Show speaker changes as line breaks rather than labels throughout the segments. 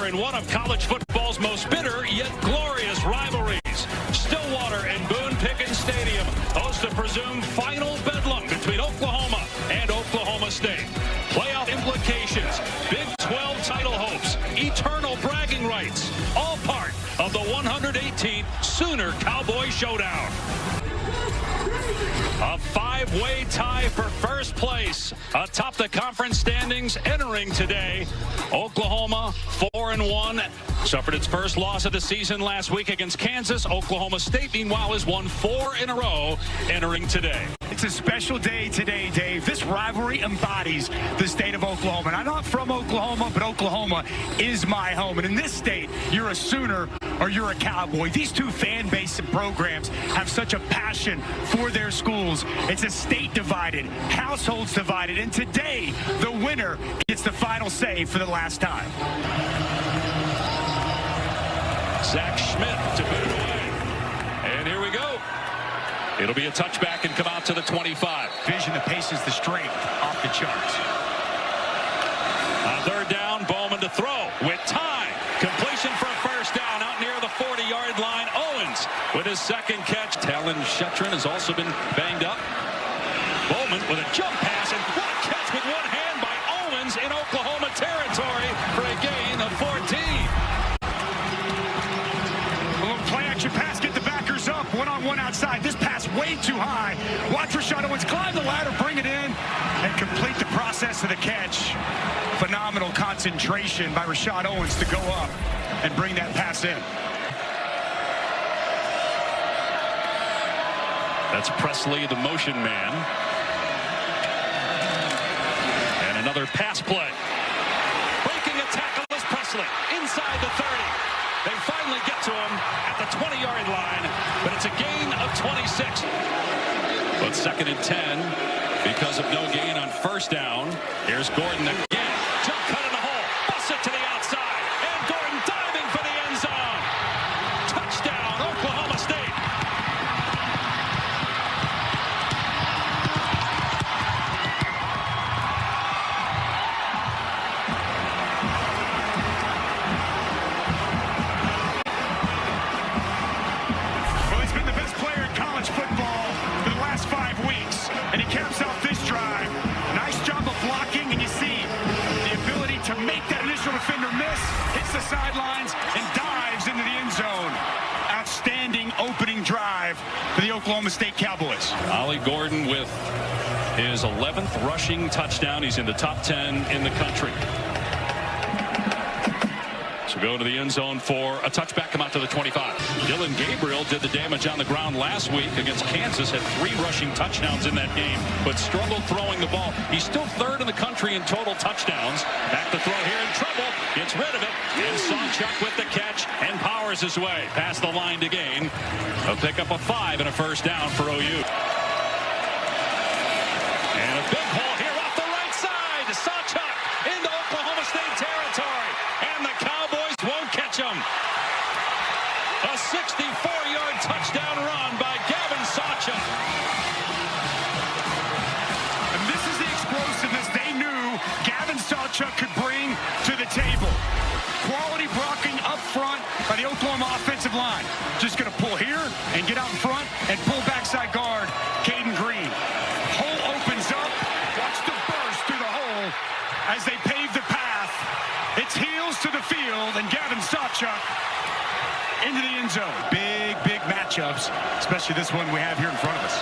in one of college football's most bitter yet glorious rivalries. Stillwater and Boone Pickens Stadium hosts the presumed Final Bedlam between Oklahoma and Oklahoma State. Playoff implications, Big 12 title hopes, eternal bragging rights, all part of the 118th Sooner Cowboy Showdown. A five-way tie for first place atop the conference standings entering today. Oklahoma 4-1, suffered its first loss of the season last week against Kansas. Oklahoma State, meanwhile, has won 4 in a row entering today.
It's a special day today, Dave. This rivalry embodies the state of Oklahoma. And I'm not from Oklahoma, but Oklahoma is my home. And in this state, you're a Sooner or you're a Cowboy. These two fan base and programs have such a passion for their schools. It's a state divided, households divided. And today, the winner gets the final say for the last time.
Zach Schmidt to boot it away. And here we go. It'll be a touchback and come out to the 25.
Vision that paces the strength off the charts.
On third down, Bowman to throw with time. Completion for a first down out near the 40-yard line. Owens with his second catch. Talon Shetron has also been banged up. Bowman with a jump pass, and what a catch with one hand by Owens in Oklahoma territory for a gain of 14.
A little play-action pass, get the backers up. One-on-one outside. This pass way too high. Watch Rashad Owens climb the ladder, bring it in, and complete the process of the catch. Phenomenal concentration by Rashad Owens to go up and bring that pass in.
That's Presley, the motion man. And another pass play. Breaking a tackle is Presley inside the 30. They finally get to him at the 20-yard line, but it's a gain of 26. But second and 10 because of no gain on first down. Here's Gordon again. Jump cut in the hole. Bust it to the outside. And Gordon diving for the end zone. Touchdown, Oklahoma State.
Well, he's been the best player in college football for the last 5 weeks, and he caps out this drive. Nice job of blocking, and you see the ability to make that initial defender miss, hits the sidelines, and dives into the end zone. Outstanding opening drive for the Oklahoma State Cowboys.
Ollie Gordon with his 11th rushing touchdown. He's in the top 10 in the country. So go to the end zone for a touchback, come out to the 25. Dylan Gabriel did the damage on the ground last week against Kansas, had 3 rushing touchdowns in that game, but struggled throwing the ball. He's still 3rd in the country in total touchdowns. Back to throw here in trouble, gets rid of it, and Sawchuk with the catch and powers his way past the line to gain. A pick up a 5 and a first down for OU. And a big hole here off the right side. Sawchuk into Oklahoma State territory, and the Cowboys won't catch him. A 64-yard touchdown run by Gavin Sawchuk.
And this is the explosiveness they knew Gavin Sawchuk could bring to the table. Quality blocking up front by the Oklahoma offensive line. Just going to pull here and get out in front and pull backside guard Caden Green. Hole opens up. Watch the burst through the hole as they pave the path. It's heels to the field, and Gavin Sawchuk into the end zone. Big matchups, especially this one we have here in front of us.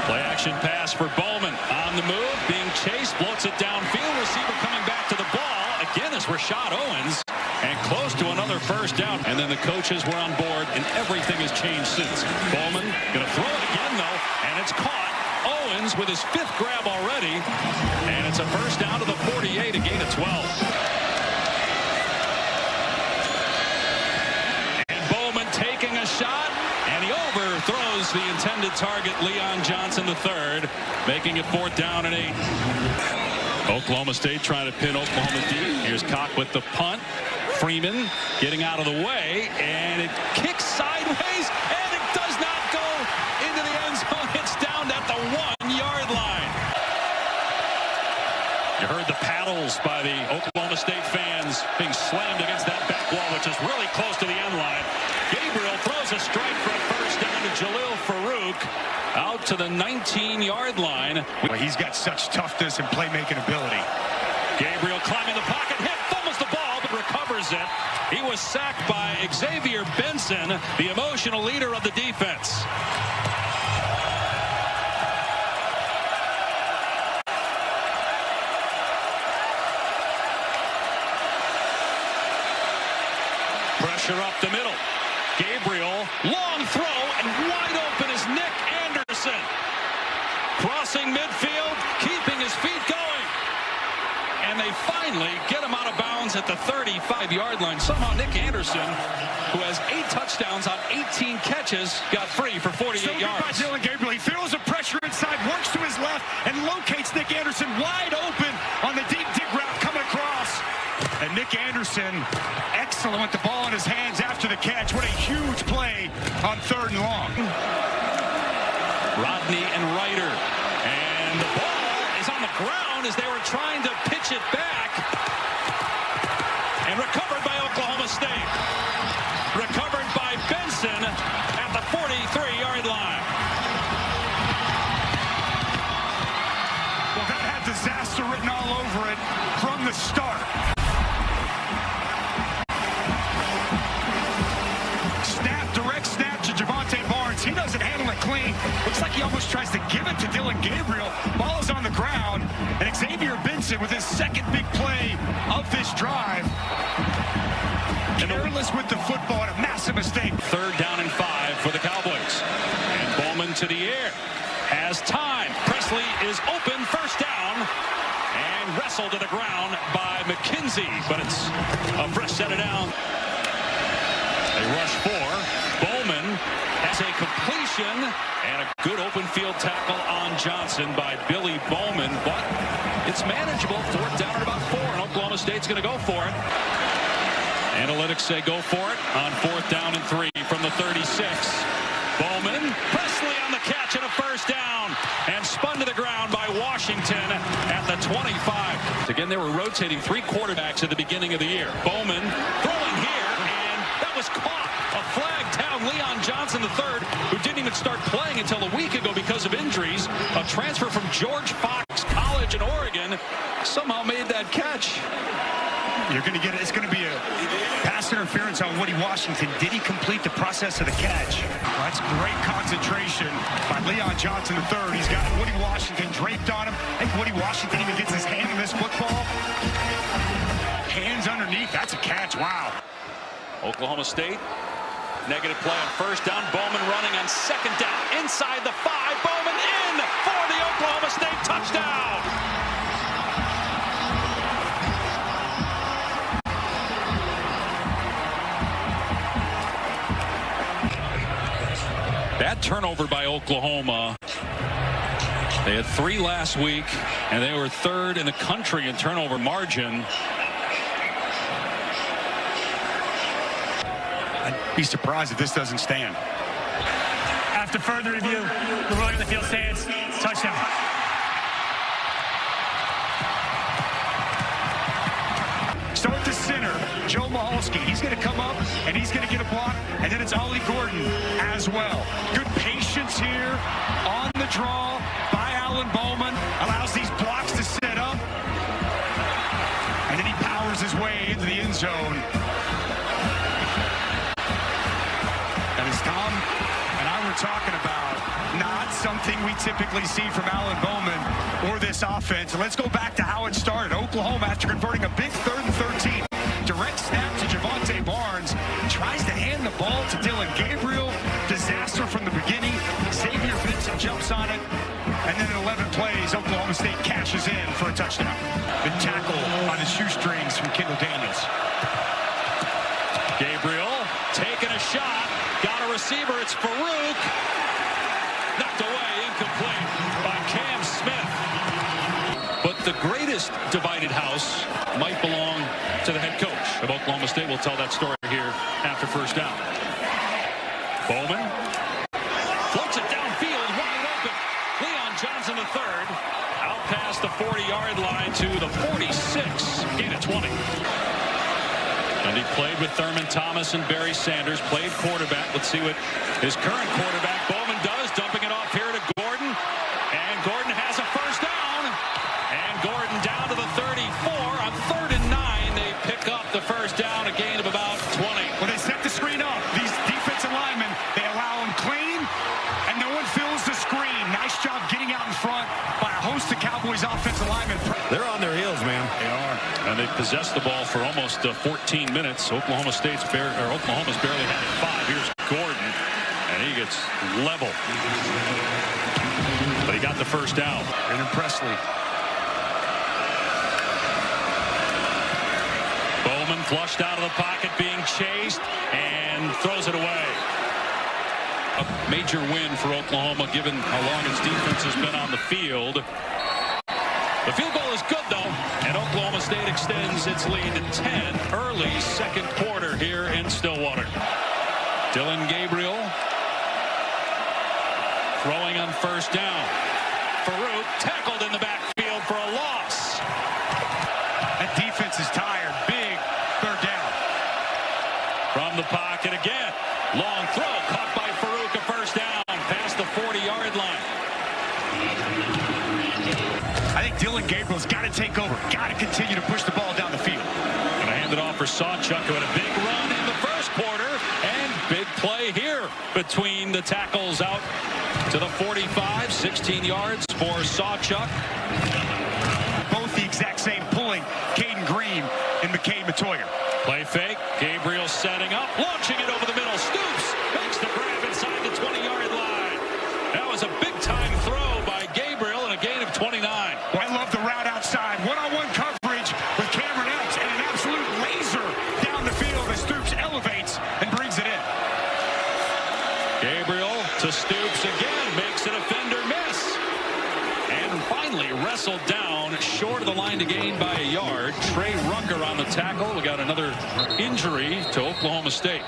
Play action pass for Bowman on the move, being chased, floats it downfield. Receiver coming back to the ball. Again is Rashad Owens, and close to another first down. And then the coaches were on board, and everything has changed since. Bowman going to throw it again, though, and it's caught. Owens with his 5th grab already, and it's a first down to the 48, a gain of 12. Taking a shot, and he overthrows the intended target, Leon Johnson III, making it 4th down and 8. Oklahoma State trying to pin Oklahoma deep. Here's Cock with the punt. Freeman getting out of the way, and it kicks sideways, and it does not go into the end zone. It's down at the 1-yard line. You heard the paddles by the Oklahoma State fans being slammed against that back wall, which is really close to the end line. Gabriel throws a strike for a first down to Jalil Farouk out to the 19-yard line.
Well, he's got such toughness and playmaking ability.
Gabriel climbing the pocket, fumbles the ball, but recovers it. He was sacked by Xavier Benson, the emotional leader of the defense. Pressure up the middle. Gabriel, long throw, and wide open is Nick Anderson. Crossing midfield, keeping his feet going. And they finally get him out of bounds at the 35-yard line. Somehow Nick Anderson, who has 8 touchdowns on 18 catches, got free for 48 yards.
By Dylan Gabriel. He feels the pressure inside, works to his left, and locates Nick Anderson wide open on the deep dig route coming across. And Nick Anderson, excellent with the ball in his hands after the catch. What a huge play on 3rd and long.
Rodney and Ryder. And the ball is on the ground as they were trying to pitch it back. And recovered by Oklahoma State. Recovered by Benson at the 43-yard line.
Well, that had disaster written all over it from the start. He doesn't handle it clean. Looks like he almost tries to give it to Dylan Gabriel. Ball is on the ground. And Xavier Benson with his second big play of this drive. Careless with the football and a massive mistake.
3rd down and 5 for the Cowboys. And Bowman to the air. Has time. Presley is open. 1st down. And wrestled to the ground by McKenzie. But it's a fresh set it down. They rush 4. Bowman has a completion and a good open field tackle on Johnson by Billy Bowman, but it's manageable. 4th down at about 4, and Oklahoma State's going to go for it. Analytics say go for it on 4th down and 3 from the 36. Bowman, Presley on the catch and a 1st down, and spun to the ground by Washington at the 25. Again, they were rotating 3 quarterbacks at the beginning of the year. Bowman throwing here, and that was caught. A flag down. Leon Johnson III, who didn't even start playing until a week ago because of injuries. A transfer from George Fox College in Oregon somehow made that catch.
You're going to get it. It's going to be a pass interference on Woody Washington. Did he complete the process of the catch? Well, that's great concentration by Leon Johnson III. He's got Woody Washington draped on him. I think Woody Washington even gets his hand in this football. Hands underneath. That's a catch. Wow.
Oklahoma State. Negative play on 1st down. Bowman running on 2nd down. Inside the 5. Bowman in for the Oklahoma State touchdown. Bad turnover by Oklahoma. They had 3 last week, and they were 3rd in the country in turnover margin.
I'd be surprised if this doesn't stand.
After further review, the ruling of the field stands. Touchdown.
So at the center, Joe Mahalski. He's going to come up, and he's going to get a block, and then it's Ollie Gordon as well. Good patience here on the draw by Alan Bowman. Allows these blocks to set up, and then he powers his way into the end zone. And as Tom and I were talking about, not something we typically see from Alan Bowman or this offense. Let's go back to how it started. Oklahoma, after converting a big 3rd and 13, direct snap to Javonte Barnes, tries to hand the ball to Dylan Gabriel. Disaster from the beginning. Xavier Benson jumps on it, and then in 11 plays, Oklahoma State cashes in for a touchdown. The tackle on the shoestrings from Kendall Daniels.
Gabriel taking a shot. Got a receiver. It's Farouk. Knocked away, incomplete by Cam Smith. But the greatest divided house might belong to the head coach of Oklahoma State. We'll tell that story here after 1st down. Bowman floats it downfield, wide open. Leon Johnson III out past the 40. 40-yard line to the 46. Gain of 20. And he played with Thurman Thomas and Barry Sanders. Played quarterback. Let's see what his current quarterback, Bowman, does. Dumping it off here to Gordon. And Gordon has a first down. And Gordon down to the 34. On 3rd and 9, they pick up the first down. A gain of about 20.
Well, they set the screen up. These defensive linemen, they allow them clean, and no one fills the screen. Nice job getting out in front by a host of Cowboys offensive linemen.
They're on their heels, man.
They are.
And they possessed the ball for almost 14 minutes. Oklahoma's barely had it 5. Here's Gordon, and he gets level. But he got the first down.
And Presley.
Bowman flushed out of the pocket, being chased, and throws it away. A major win for Oklahoma, given how long its defense has been on the field. The field goal is good, though, and Oklahoma State extends its lead to 10 early second quarter here in Stillwater. Dillon Gabriel throwing on first down. Farouk tackled in the backfield for a loss.
That defense is tired. Big 3rd down.
From the pocket again. Long throw caught by Farouk, a first down past the 40-yard line.
I think Dillon Gabriel's got to take over. Got to continue to push the ball down the field.
Going to hand it off for Sawchuk, who had a big run in the first quarter. And big play here between the tackles out to the 45. 16 yards for Sawchuk.
Both the exact same pulling. Caden Green and McKay Matoyer.
Play fake. Gabriel setting up. Launching it over the middle. Stoops makes the grab inside the 20-yard line. That was a big-time throw by Gabriel and a gain of 29.
Well, I love the route outside. One-on-one coverage with Cameron Epps and an absolute laser down the field as Stoops elevates and brings it in.
Gabriel to Stoops again. Makes a defender miss. And finally wrestled down short of the line to gain by a yard. Trey Rucker on the tackle. We got another injury to Oklahoma State.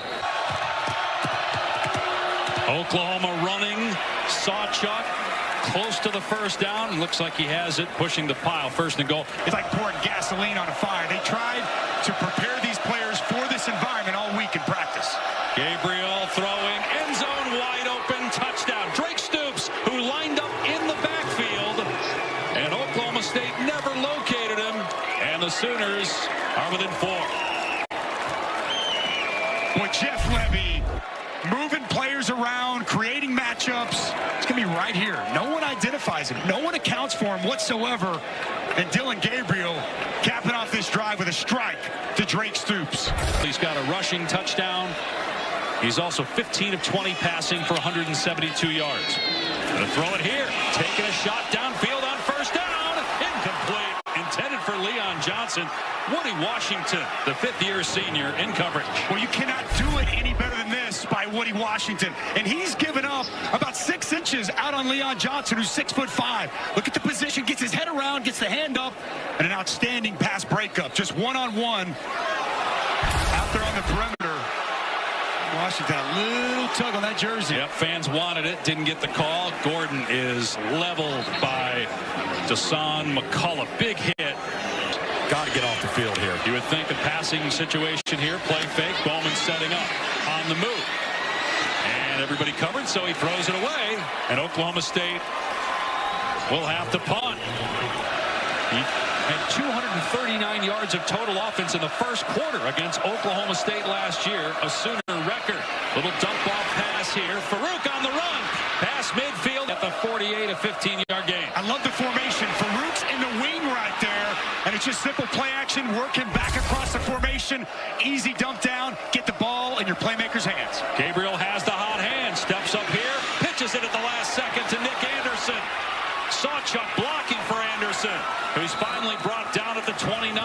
Oklahoma running. Sawchuk close to the first down. Looks like he has it, pushing the pile. 1st and goal.
It's like pouring gasoline on a fire. They tried to prepare these players for this environment all week in practice.
Gabriel throwing, end zone wide open, touchdown. Drake Stoops, who lined up in the backfield, and Oklahoma State never located him, and the Sooners are within 4.
Boy, Jeff Levy moving players around, creating matchups. It's going to be right here. No one identifies him. No one accounts for him whatsoever. And Dillon Gabriel capping off this drive with a strike to Drake Stoops.
He's got a rushing touchdown. He's also 15 of 20 passing for 172 yards. Gonna throw it here. Taking a shot downfield on first down. Incomplete. Intended for Leon Johnson. Woody Washington, the 5th-year senior, in coverage.
Well, you cannot do it any better than this by Woody Washington. And he's given up about 6 inches out on Leon Johnson, who's 6'5". Look at the position, gets his head around, gets the hand up, and an outstanding pass breakup. Just one-on-one out there on the perimeter. Washington, a little tug on that jersey.
Yep, fans wanted it, didn't get the call. Gordon is leveled by Dasan McCullough. Big hit.
Got to get off the field here.
You would think a passing situation here. Play fake. Bowman setting up on the move. And everybody covered, so he throws it away. And Oklahoma State will have to punt. He had 239 yards of total offense in the first quarter against Oklahoma State last year. A Sooner record. Little dump off pass here. Farouk on the run. Pass midfield at the 48, a 15-yard gain.
I love the formation. Farouk's in the wing right there. And it's just simple play action, working back across the formation. Easy dump down. Get the ball in your playmaker's hands.
Gabriel has the hot hand. Steps up here. Pitches it at the last second to Nick Anderson. Sawchuk blocking for Anderson, who's finally brought down at the 29.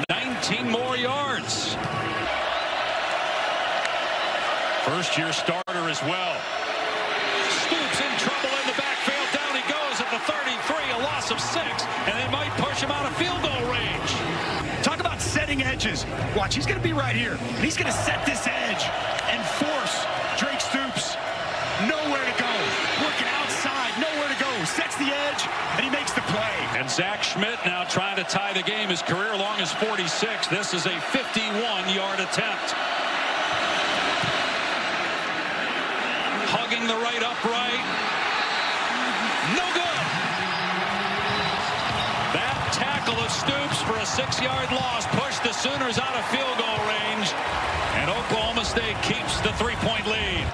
19 more yards. First-year starter as well. Stoops in trouble in the backfield. Down he goes at the 33, a loss of 6, and it might push him out of field goal range.
Talk about setting edges. Watch, he's going to be right here. And he's going to set this edge and force Drake Stoops nowhere to go. Working outside, nowhere to go. Sets the edge, and he makes the play.
And Zach Schmidt now trying to tie the game. His career long is 46. This is a 51-yard attempt. Hugging the right upright. No good. That tackle of Stoops for a 6-yard loss pushed the Sooners out of field goal range. And Oklahoma State keeps the 3-point lead.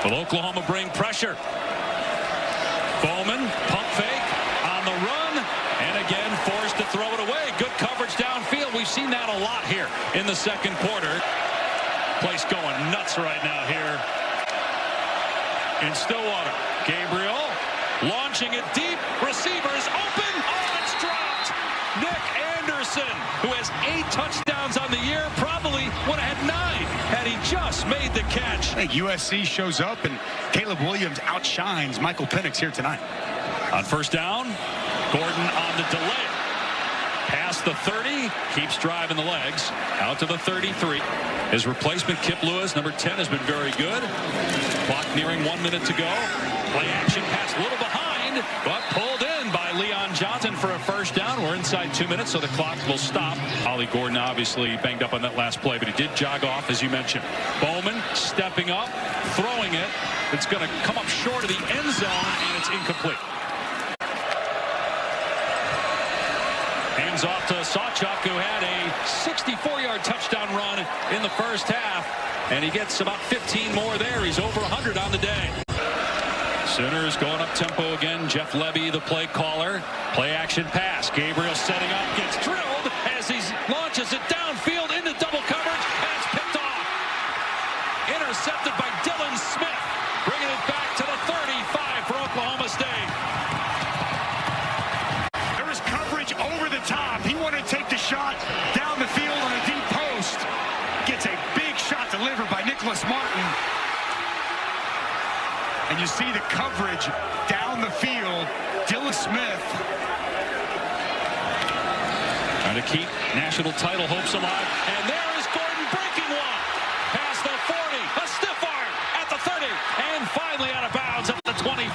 Will Oklahoma bring pressure? Bowman, pump fake on the run, and again forced to throw it away. Good coverage downfield. We've seen that a lot here in the second quarter. Place going nuts right now here in Stillwater. Gabriel launching it deep. Receivers open. Oh, it's dropped. Nick Anderson, who has 8 touchdowns on the year, probably would have had 9 had he just made the catch.
I think USC shows up, and Caleb Williams outshines Michael Penix here tonight.
On first down, Gordon on the delay. Past the 30, keeps driving the legs. Out to the 33. His replacement, Kip Lewis, number 10, has been very good. Clock nearing 1 minute to go. Play action pass a little behind, but pulled in by Leon Johnson for a first down. We're inside 2 minutes, so the clock will stop. Ollie Gordon obviously banged up on that last play, but he did jog off, as you mentioned. Bowman stepping up, throwing it. It's going to come up short of the end zone, and it's incomplete. Hands off to Sawchuk, who had a 64-yard touchdown run in the first half, and he gets about 15 more there. He's over 100 on the day. Sooners going up tempo again. Jeff Levy, the play caller. Play action pass. Gabriel setting up, gets drilled as he launches it downfield into double coverage, and it's picked off. Intercepted by Dylan Smith, bringing it back to the 35 for Oklahoma State.
There was coverage over the top. He wanted to take the shot down the field on a deep post. Gets a big shot delivered by Nicholas Martin. And you see the coverage down the field. Dylan Smith
trying to keep national title hopes alive. And there is Gordon breaking one. Past the 40. A stiff arm at the 30. And finally out of bounds at the 25.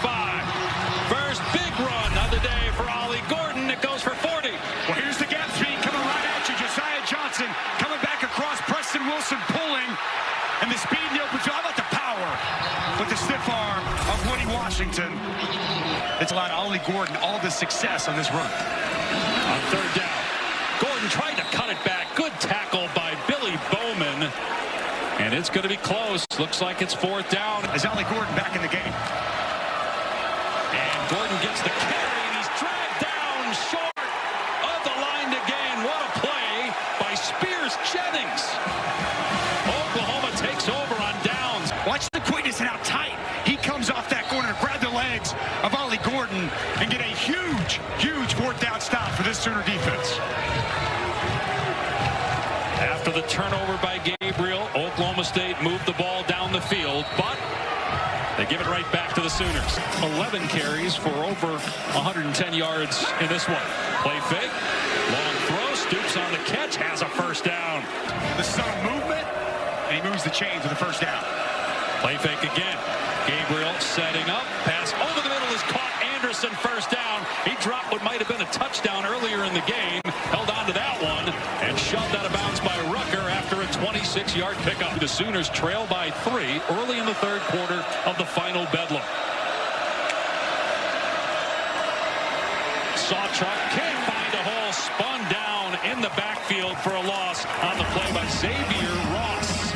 First big run of the day for Ollie Gordon. It goes for 40.
Well, here's the gap speed coming right at you. Josiah Johnson coming back across. Preston Wilson pulling. And the speed in the open field. How about the power with the stiff arm of Woody Washington? It's allowed Ollie Gordon all the success on this run.
On third down, Gordon tried to cut it back. Good tackle by Billy Bowman. And it's going to be close. Looks like it's fourth down.
Is Ollie Gordon back in the game?
And Gordon gets the carry, and he's dragged down short of the line to gain. What a play by Spears Jennings. Oklahoma takes over on downs.
Watch the quickness and how tight he comes off that corner to grab the legs of Ollie Gordon and get a huge, huge fourth down stop for this Sooner defense.
After the turnover by Gabriel, Oklahoma State moved the ball down the field, but they give it right back to the Sooners. 11 carries for over 110 yards in this one. Play fake, long throw, Stoops on the catch, has a first down.
The subtle movement, and he moves the chains with a first down.
Play fake again. Gabriel setting up, pass over the middle is caught. Anderson first down. He dropped what might have been a touchdown earlier in the game, held on to that one, and shoved out of bounds by Rucker after a 26-yard pickup. The Sooners trail by 3 early in the third quarter of the Final Bedlam. Sawchuk can't find a hole, spun down in the backfield for a loss on the play by Xavier Ross.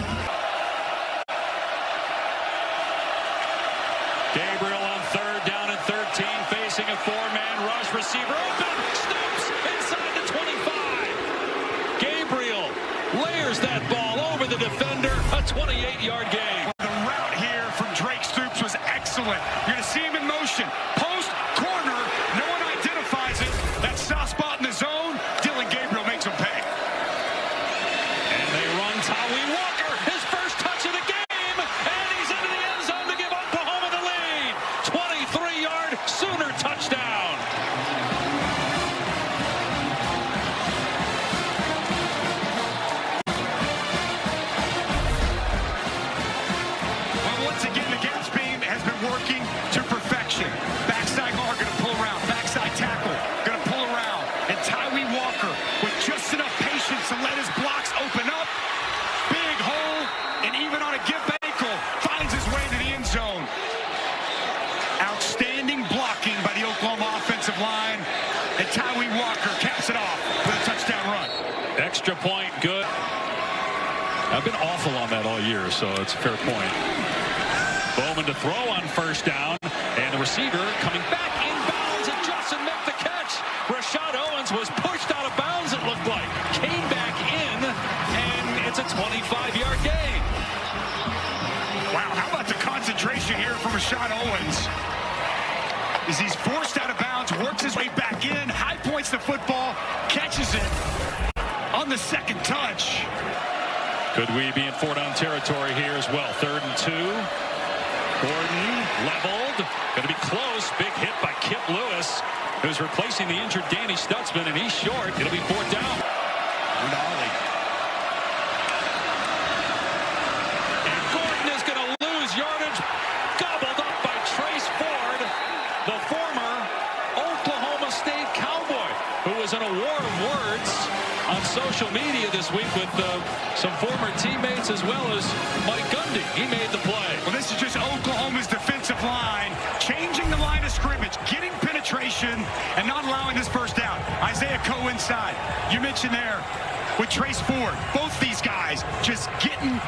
Gabriel on third down and 13, facing a 4-man rush. Receiver open, Stoops inside the 25. Gabriel layers that ball over the defender, a 28-yard gain.
The route here from Drake Stoops was excellent. You're going to see him in motion. Post, corner, no one identifies it. That soft spot in the zone, Dylan Gabriel makes him pay.
And they run Tawi Walker, his first touch of the game, and he's into the end zone to give Oklahoma the lead. 23-yard Sooner touchdown.
and Tyree Walker caps it off with a touchdown run.
Extra point, good. I've been awful on that all year, so it's a fair point. Bowman to throw on first down, and the receiver coming back in bounds, and Justin make the catch. Rashad Owens was pushed out of bounds, it looked like. Came back in, and it's a 25-yard gain.
Wow, how about the concentration here from Rashad Owens? As he's forced out of bounds, works his way back in, high points the football, catches it on the second touch.
Could we be in 4-down territory here as well? 3rd and 2. Gordon leveled. Going to be close. Big hit by Kip Lewis, who's replacing the injured Danny Stutzman, and he's short. It'll be 4th down. And Gordon is going to lose yardage. Gobbled up by Trace Ford, the former Oklahoma State Cowboy, who was in a war of words on social media this week with some former teammates as well as Mike Gundy. He made the play.
Well, this is just Oklahoma's defensive line changing the line of scrimmage, getting penetration, and not allowing this first down. Isaiah Coe inside. You mentioned there with Trace Ford. Both these guys just getting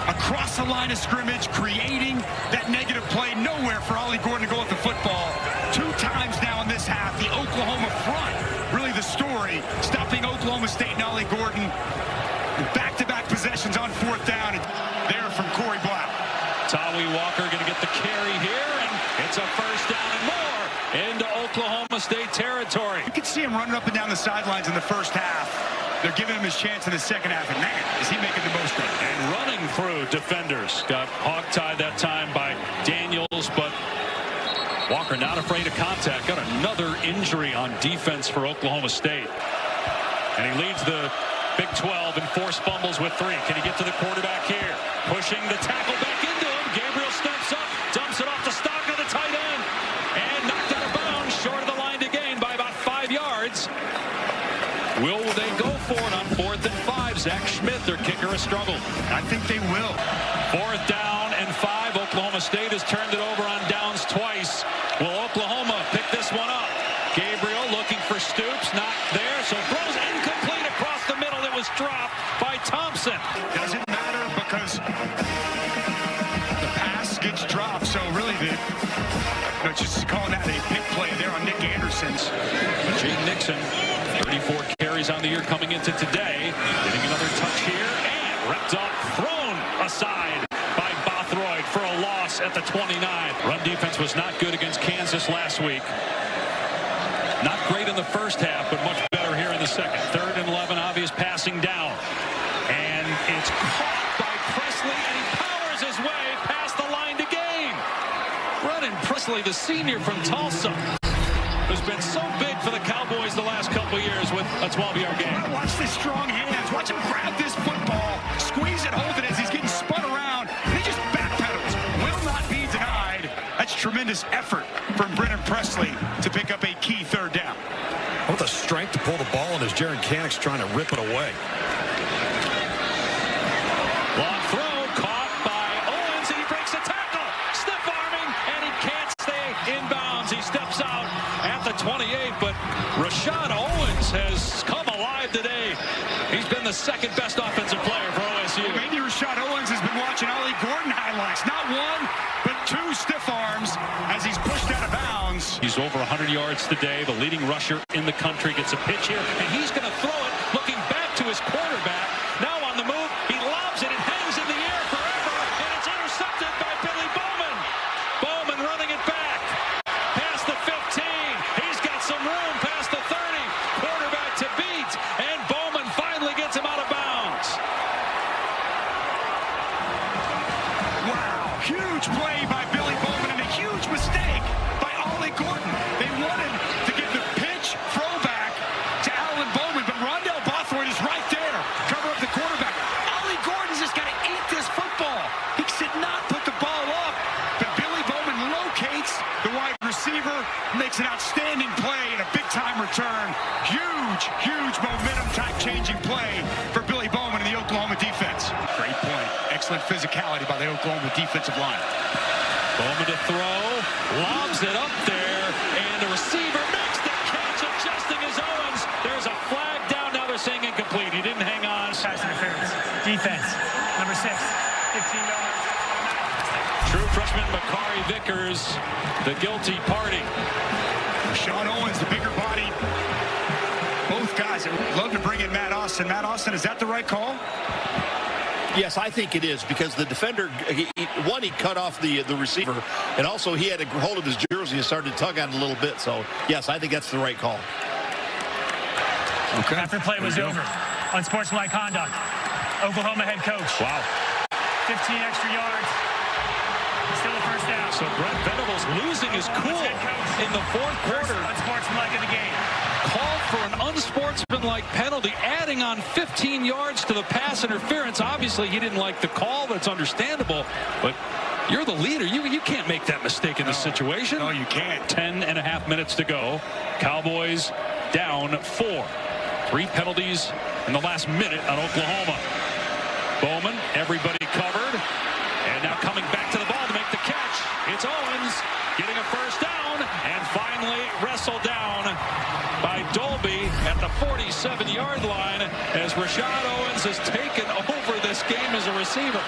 across the line of scrimmage, creating that negative play. Nowhere for Ollie Gordon to go with the football. 2 times now in this half, the Oklahoma front, really the story, stopping Oklahoma State and Ollie Gordon. Back-to-back possessions on 4th down. There from Corey Blau.
Tyree Walker going to get the carry here, and it's a first down and more into Oklahoma State territory.
You can see him running up and down the sidelines in the first half. They're giving him his chance in the second half, and man, is he making the most of it.
And running through defenders. Got hog-tied that time by Daniels, but Walker not afraid of contact. Got another injury on defense for Oklahoma State. And he leads the Big 12 in forced fumbles with 3. Can he get to the quarterback here? Pushing the tackle back into him. Gabriel steps up, dumps it off to Stockton, the tight end, and knocked out of bounds, short of the line to gain by about 5 yards. Will they go for it on 4th and 5? Zach Schmidt, their kicker, has struggled.
I think they will.
4th down and 5. Oklahoma State has turned it over on downs twice. Will Oklahoma pick this one up? Gabriel looking for Stoops, not there, so throws incomplete across the middle. It was dropped by Thompson.
Doesn't matter because the pass gets dropped, so really just calling that a pick play there on Nick Anderson's.
Jay Nixon, 34 carries on the year coming into today. Getting another touch here, and wrapped up, thrown aside by Bothroyd for a loss at the 29. Run defense was not good against Kansas last week. Not great in the first half, but much better here in the second. 3rd and 11, obvious passing down. And it's caught by Presley, and he powers his way past the line to gain. Brennan Presley, the senior from Tulsa, who's been so big for the Cowboys the last couple of years with a 12-yard game.
Watch the strong hands. Watch him grab this football, squeeze it, hold it as he's getting spun around, and he just backpedals. Will not be denied. That's tremendous effort from Brennan Presley to pick up a key 3rd down.
With the strength to pull the ball, and as Jaron Canuck's trying to rip it away.
Long throw, caught by Owens, and he breaks a tackle. Stiff arming, and he can't stay in bounds. He steps out at the 28, but Rashad Owens has come alive today. He's been the 2nd best offensive player for OSU.
Maybe Rashad Owens has been watching Ollie Gordon highlights. Not 1, but 2 stiff arms as he's pushed out of bounds.
He's over 100 yards today, the leading rusher in the country. Gets a pitch here, and he's going to throw it, looking back to his quarterback. Now on the move, he lobs it. It hangs in the air forever, and it's intercepted by Billy Bowman. Bowman running it back past the 15. He's got some room past the 30. Quarterback to beat, and Bowman finally gets him out of bounds.
Wow, huge play by Billy Bowman and a huge mistake by Ollie Gordon. They wanted to give the pitch throwback to Alan Bowman, but Rondell Bothroyd is right there. Cover up the quarterback. Ollie Gordon's just got to eat this football. He should not put the ball up, but Billy Bowman locates the wide receiver, makes an outstanding play and a big-time return. Huge, huge momentum-type changing play for Billy Bowman and the Oklahoma defense. Great point. Excellent physicality by the Oklahoma defensive line.
Bowman to throw, lobs it up there, and the receiver makes the catch of just
Defense, number 6, 15 yards.
True freshman Makari Vickers, the guilty party.
Sean Owens, the bigger body. Both guys, I'd love to bring in Matt Austin. Matt Austin, is that the right call?
Yes, I think it is, because the defender, he cut off the receiver, and also he had a hold of his jersey and started to tug on it a little bit. So, yes, I think that's the right call.
Okay. After play was over, unsportsmanlike conduct, Oklahoma head coach.
Wow.
15 extra yards. Still a first down.
So Brent Venables losing his cool in the fourth quarter.
Unsportsmanlike in the game.
Called for an unsportsmanlike penalty, adding on 15 yards to the pass interference. Obviously, he didn't like the call. That's understandable. But you're the leader. You can't make that mistake in this situation.
No, you can't.
10.5 minutes to go. Cowboys down 4. 3 penalties in the last minute on Oklahoma. Bowman, everybody covered. And now coming back to the ball to make the catch. It's Owens getting a first down and finally wrestled down by Dolby at the 47-yard line as Rashad Owens has taken over this game as a receiver.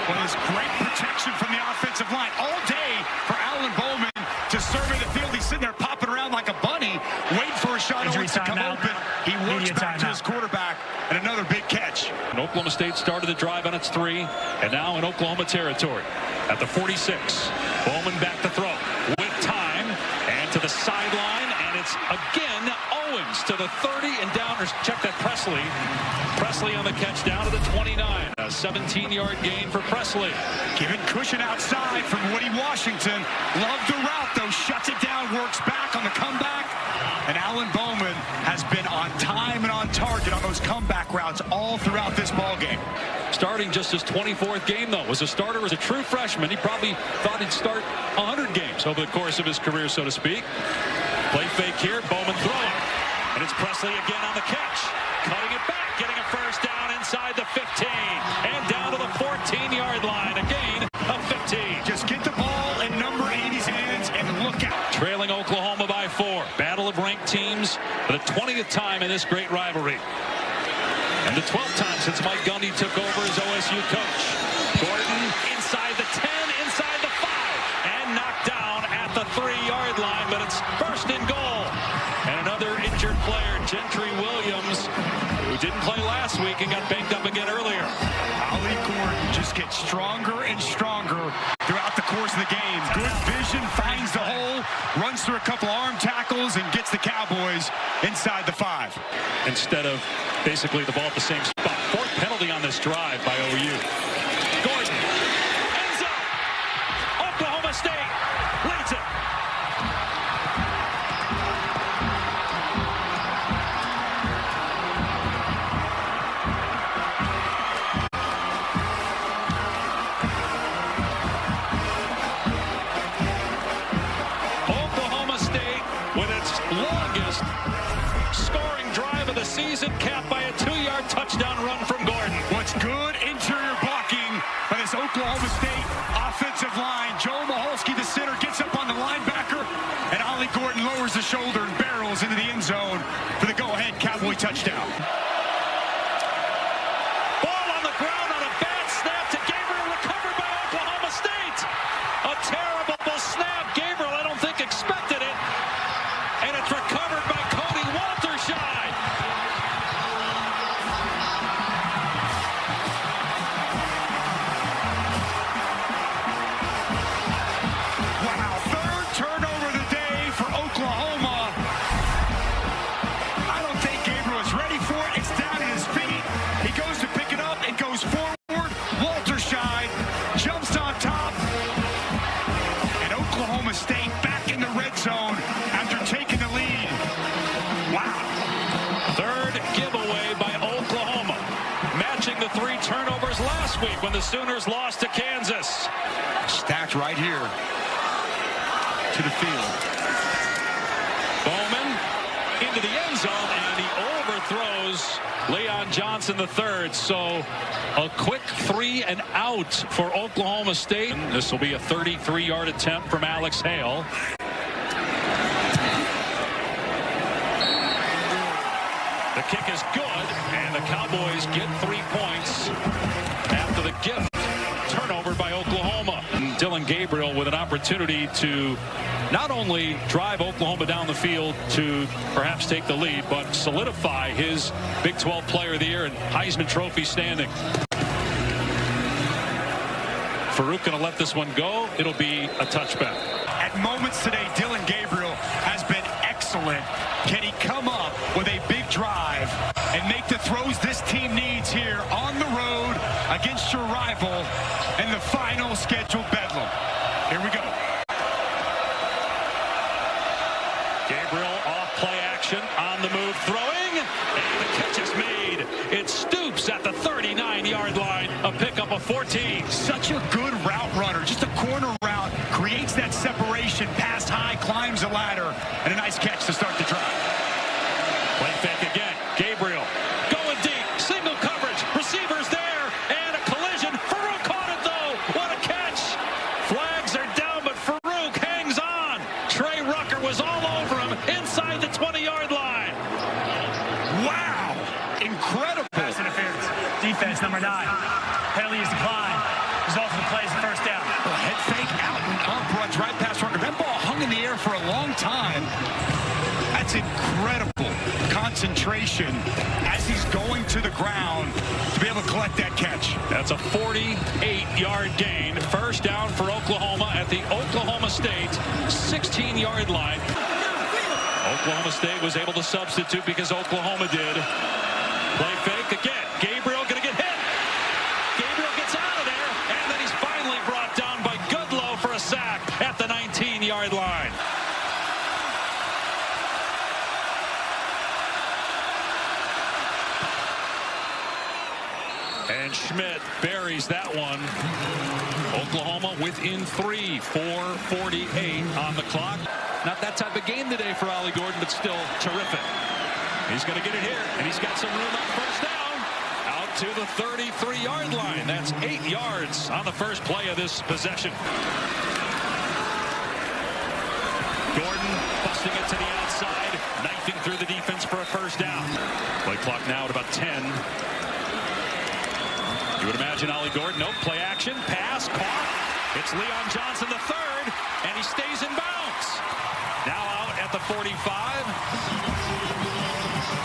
Well, there's great protection from the offensive line all day for Alan Bowman to survey the field. He's sitting there popping around like a bunny, waiting for Rashad Owens to come open. He works back to his quarterback, and another big catch.
And Oklahoma State started the drive on its 3, and now in Oklahoma territory at the 46. Bowman back to throw with time and to the sideline, and it's again Owens to the 30 and down. Check that, Presley on the catch down to the 29. A 17-yard gain for Presley.
Given cushion outside from Woody Washington. Loved the route, though. Shuts it down, works back on the comeback. And Alan Bowman has been on time and on target on those comeback routes all throughout this ballgame.
Starting just his 24th game, though. Was a starter as a true freshman. He probably thought he'd start 100 games over the course of his career, so to speak. Play fake here. Bowman throwing. And it's Presley again on the catch. Cutting it back, getting a first down inside the 15. And down to the 14-yard line. A gain of 15.
Just get the ball in number 80's hands and look out.
Trailing Oklahoma by 4. Battle of ranked teams for the 20th time in this great rivalry. And the 12th time since Mike Gundy took over as OSU coach. Gordon inside the 10, inside the 5. And knocked down at the 3-yard line. But it's first and goal. And another injured player, Gentry Williams, who didn't play last week and got banged up again earlier.
Ali Gordon just gets stronger and stronger throughout the course of the game. Good vision, finds the hole, runs through a couple arm tackles, and gets the Cowboys inside the 5.
Instead of basically the ball at the same spot. 4th penalty on this drive by OU. Gordon, end zone. Oklahoma State leads it. Longest scoring drive of the season, capped by a 2-yard touchdown run from Gordon.
What's good interior blocking by this Oklahoma State offensive line. Joe Maholski, the center, gets up on the linebacker, and Ali Gordon lowers the shoulder and barrels into the end zone for the go-ahead Cowboy touchdown.
Ball on the ground on a bad snap to Gabriel, recovered by Oklahoma State. A terrible snap. Gabriel, I don't think, expected it. And it's recovered by Cody Walterscheid.
Wow, 3rd turnover of the day for Oklahoma. I don't think Gabriel is ready for it. It's down at his feet. He goes to pick it up. It goes forward. Walterscheid jumps on top. And Oklahoma State back in the red zone after taking the lead. Wow.
3rd giveaway by Oklahoma, matching the 3 turnovers last week when the Sooners lost to Kansas.
Stacked right here to the field.
Bowman into the end zone, and he overthrows Leon Johnson III. So a quick 3 and out for Oklahoma State. This will be a 33-yard attempt from Alex Hale. The kick is good, and the Cowboys get 3 points after the gift turnover by Oklahoma. Dylan Gabriel with an opportunity to not only drive Oklahoma down the field to perhaps take the lead, but solidify his Big 12 Player of the Year and Heisman Trophy standing. Farouk going to let this one go. It'll be a touchback.
At moments today, Dylan Gabriel has been excellent. Can he come up with a big drive and make the throws this team needs here on the road against your rival in the final scheduled Bedlam? Here we go.
Gabriel off play action, on the move, throwing, and the catch is made. It Stoops at the 39-yard line, a pickup of 14.
Such a good route runner, just a corner route, creates that separation, pass high, climbs a ladder, and a nice catch to start the drive.
Play fake again, Gabriel going deep, single coverage, receivers there, and a collision. Farouk caught it though, what a catch. Flags are down, but Farouk hangs on. Trey Rucker was all over him inside the 20-yard line.
Wow, incredible.
Pass interference. Defense number 9. Penalty is declined. Result of the play is the first down.
Head fake out and up, runs right past Rucker. That ball hung in the air for a long time. That's incredible concentration as he's going to the ground to be able to collect that catch.
That's a 48-yard gain. First down for Oklahoma at the Oklahoma State 16-yard line. Oklahoma State was able to substitute because Oklahoma did. Play fake again. Gabriel going to get hit. Gabriel gets out of there, and then he's finally brought down by Goodlow for a sack at the 19-yard line. And Schmidt buries that one. Oklahoma within 3, 4:48 on the clock. Not that type of game today for Ollie Gordon, but still terrific. He's going to get it here, and he's got some room on first down. Out to the 33-yard line. That's 8 yards on the first play of this possession. Gordon busting it to the outside, knifing through the defense for a first down. Play clock now at about 10. You would imagine Ollie Gordon, nope, play action, pass, caught. It's Leon Johnson the third, and he stays in bounds. Now out at the 45.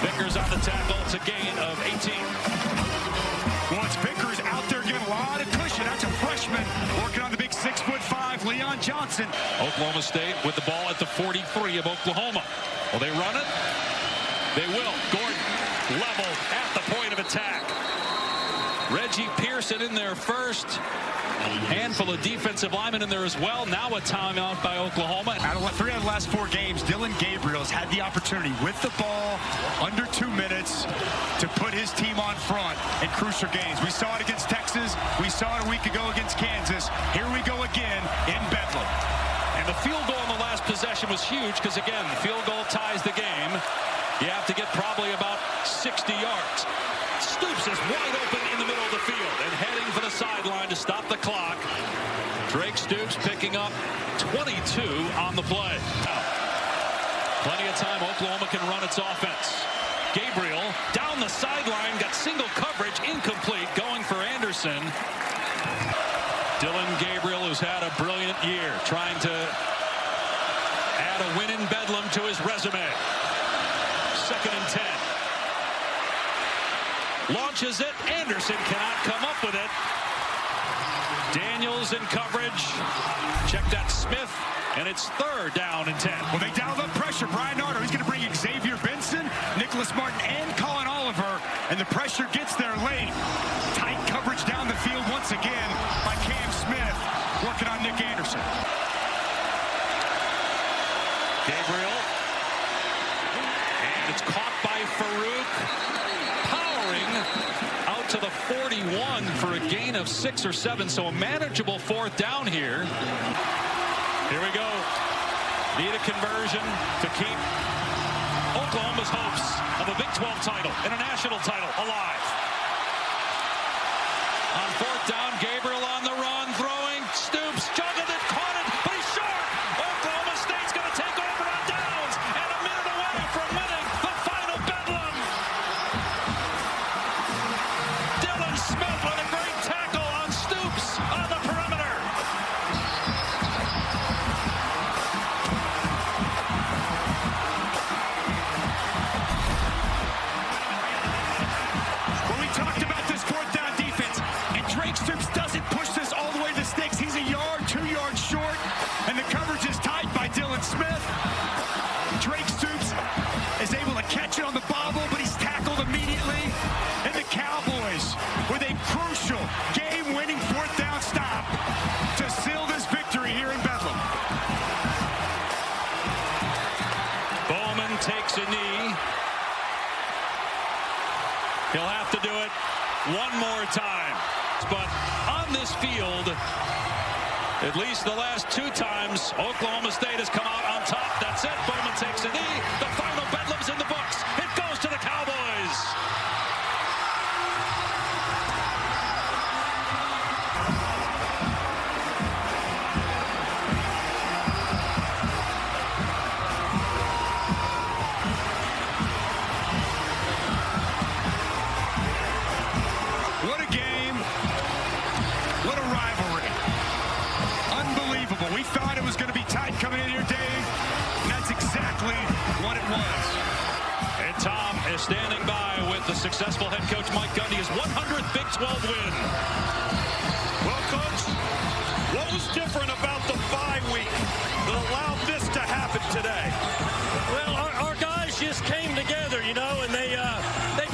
Vickers on the tackle. It's a gain of 18.
Well, it's Vickers out there getting a lot of cushion. That's a freshman working on the big 6'5", Leon Johnson.
Oklahoma State with the ball at the 43 of Oklahoma. Will they run it? They will. Gordon level at the point of attack. Reggie Pearson in there first. Handful of defensive linemen in there as well. Now a timeout by Oklahoma.
Out of 3 out of the last 4 games, Dylan Gabriel has had the opportunity with the ball under 2 minutes to put his team on front in crucial games. We saw it against Texas. We saw it a week ago against Kansas. Here we go again in Bedlam.
And the field goal in the last possession was huge because, again, the field goal ties the game. You have to get probably about 60 yards. Stoops is wide open in the middle of the field and heading for the sideline to stop the clock. Drake Stoops picking up 22 on the play. Plenty of time. Oklahoma can run its offense. Gabriel down the sideline, got single coverage, incomplete, going for Anderson. Dylan Gabriel, who's had a brilliant year, trying to add a win in Bedlam to his resume. 2nd and 10. Launches it. Anderson cannot come up with it. Daniels in coverage. Check that Smith. And it's 3rd down and 10.
Well, they dialed up pressure. Brian Nardo, he's going to bring Xavier Benson, Nicholas Martin, and Colin Oliver. And the pressure gets there late. Tight coverage down the field once again by Cam Smith, working on Nick Anderson.
Gabriel. And it's caught by Farouk. Out to the 41 for a gain of 6 or 7, so a manageable 4th down here. Here we go. Need a conversion to keep Oklahoma's hopes of a Big 12 title and a national title alive. On 4th down, Gabriel on the run, throwing, Stoops, juggled it, caught it, but he's short. Oklahoma State's going to take over on downs, and a minute away from winning the Final Bedlam. He'll have to do it one more time. But on this field, at least the last 2 times, Oklahoma State has come out on top. That's it. Bowman takes a knee. The Final Bedlam's in the books. It goes to the Cowboys.
What a game. What a rivalry. Unbelievable. We thought it was going to be tight coming in here, Dave. And that's exactly what it was.
And Tom is standing by with the successful head coach Mike Gundy, his 100th Big 12 win.
Well, Coach, what was different about the bye week that allowed this to happen today?
Well, our guys just came together, you know, and they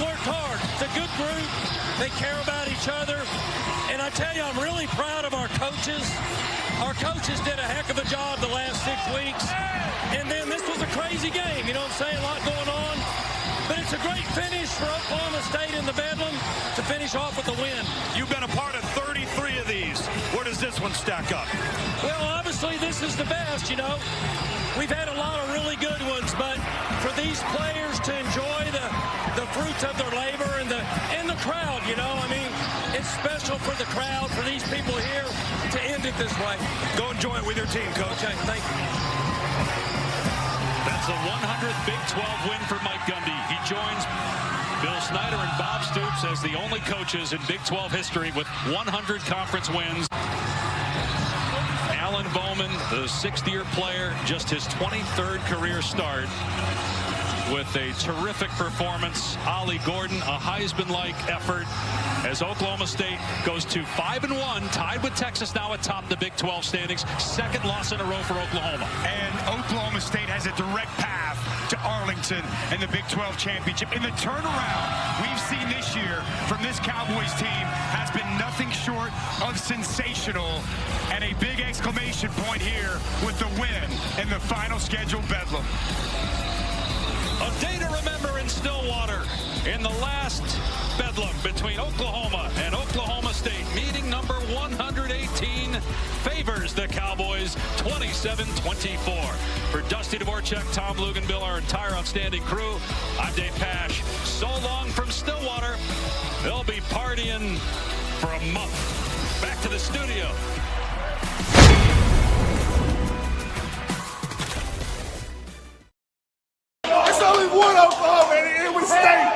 worked hard. It's a good group. They care about each other. And I tell you, I'm really proud of our coaches. Our coaches did a heck of a job the last 6 weeks. And then this was a crazy game, you know what I'm saying? A lot going on. But it's a great finish for Oklahoma State in the Bedlam to finish off with a win.
You've been a part of 33 of these. Where does this one stack up?
Well, obviously, this is the best, you know. We've had a lot of really good ones, but for these players to enjoy the fruits of their labor and the crowd, you know, I mean, it's special for the crowd, for these people here to end it this way.
Go enjoy it with your team, Coach.
Okay, thank you.
That's the 100th Big 12 win for Mike Gundy. He joins Bill Snyder and Bob Stoops as the only coaches in Big 12 history with 100 conference wins. Alan Bowman, the 6th-year player, just his 23rd career start with a terrific performance. Ollie Gordon, a Heisman-like effort as Oklahoma State goes to 5-1, tied with Texas now atop the Big 12 standings. 2nd loss in a row for Oklahoma.
And Oklahoma State has a direct path to Arlington and the Big 12 championship. And the turnaround we've seen this year from this Cowboys team has been nothing short of sensational. And a big exclamation point here with the win in the final scheduled Bedlam.
A day to remember in Stillwater in the last Bedlam between Oklahoma and Oklahoma State. Meeting number 118 favors the Cowboys 27-24. For Dusty Dvorak, Tom Luganbill, our entire outstanding crew, I'm Dave Pash. So long from Stillwater. They'll be partying for a month. Back to the studio.
It's only one Oklahoma, and it was state.